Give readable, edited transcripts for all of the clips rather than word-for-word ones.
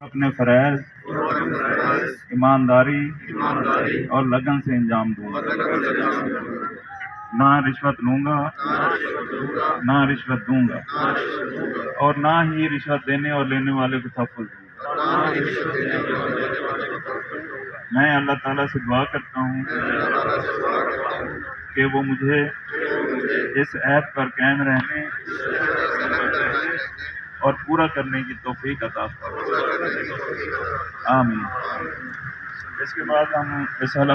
اپنے فرائض ایمانداری اور لگن سے انجام دوں گا، نہ رشوت لوں گا نہ رشوت دوں گا، اور نہ ہی رشوت دینے اور لینے والے کو تحفظ دوں گا۔ میں اللہ تعالیٰ سے دعا کرتا ہوں کہ وہ مجھے اس عہد پر قائم رہنے اور پورا کرنے کی توفیق عطا فرمائے، آمین۔ اس کے بعد ہم رسالہ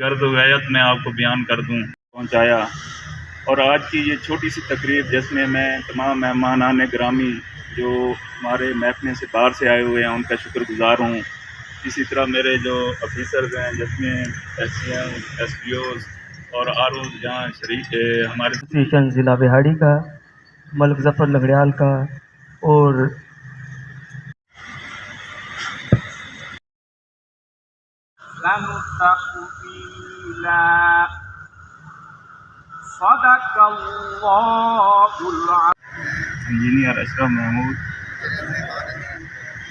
غرض و غایت میں آپ کو بیان کر دوں پہنچایا، اور آج کی یہ چھوٹی سی تقریب جس میں میں تمام مہمانان گرامی جو ہمارے محکمے سے باہر سے آئے ہوئے ہیں ان کا شکر گزار ہوں۔ اسی طرح میرے جو آفیسرز ہیں جس میں S C M, S P Os اور آر اوز جہاں شریک ہمارے اسٹیشن ضلع بہاڑی کا، ملک ظفر لگڑیال کا، اور انجینئر اشرف محمود،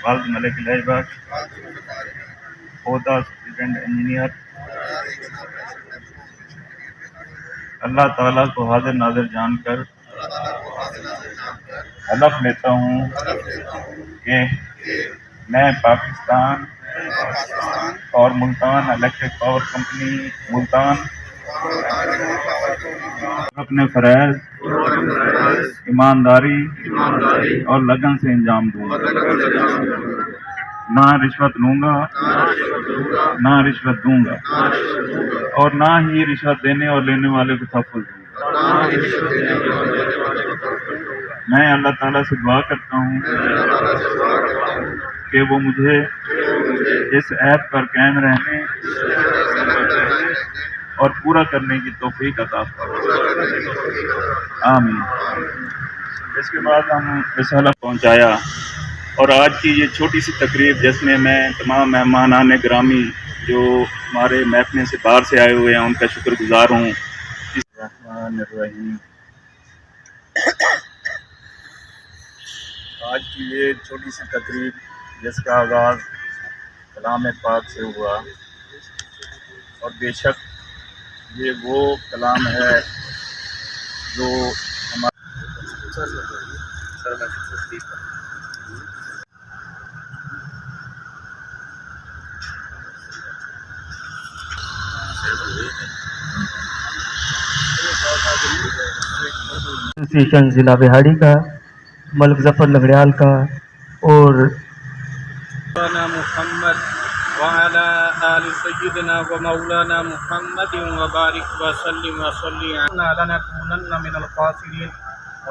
والد ملک الہی بخش، عہدہ سپرنٹینڈنٹ انجینئر، اللہ تعالیٰ کو حاضر ناظر جان کر حلف لیتا ہوں کہ میں پاکستان اور Multan electric power company Multan اپنے فرائض ایمانداری اور لگن سے انجام دوں گا، نہ رشوت لوں گا نہ رشوت دوں گا، اور نہ ہی رشوت دینے اور لینے والے کو تحفظ دوں گا۔ میں اللہ تعالیٰ سے دعا کرتا ہوں کہ وہ مجھے اس عہد پر قائم رہنے اور پورا کرنے کی توفیق عطا فرمائے، آمین۔ اس کے بعد ہم رسالہ پہنچایا، اور آج کی یہ چھوٹی سی تقریب جس میں میں تمام مہمانان گرامی جو ہمارے محکمے سے باہر سے آئے ہوئے ہیں ان کا شکر گزار ہوں۔ الرحمن الرحیم۔ آج کی یہ چھوٹی سی تقریب جس کا آغاز کلام پاک سے ہوا، اور بے شک یہ وہ کلام ہے جو اسٹیشن ضلع بہاڑی کا، ملک ظفر لگڑیال کا، اور محمد وعلى آل سيدنا ومولانا محمد وبارك وسلم لنكونن من الخاسرين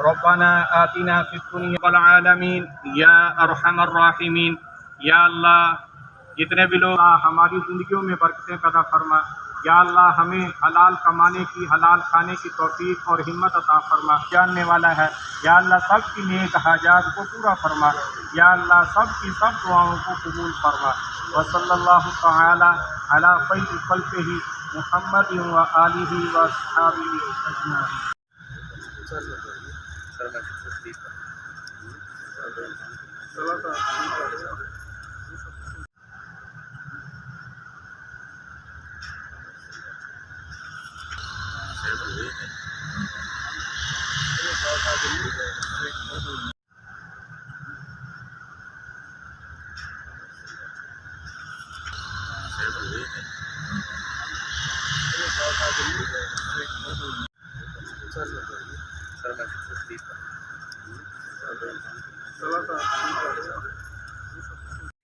ربنا آتنا في الدنيا والعالمين یا ارحم الراحمین۔ یا اللہ جتنے بھی لوگ ہماری زندگیوں میں برکتیں پیدا فرما، یا اللہ ہمیں حلال کمانے کی، حلال کھانے کی توفیق اور ہمت عطا فرما، جاننے والا ہے یا اللہ سب کی نیک حاجات کو پورا فرما، یا اللہ سب کی سب دعاؤں کو قبول فرما۔ وصلی اللہ تعالی علی خیر خلقہ محمد وآلہ واصحابہ اجمعین۔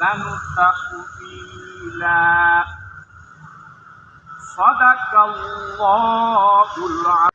لنستقبلا صدق الله العظيم.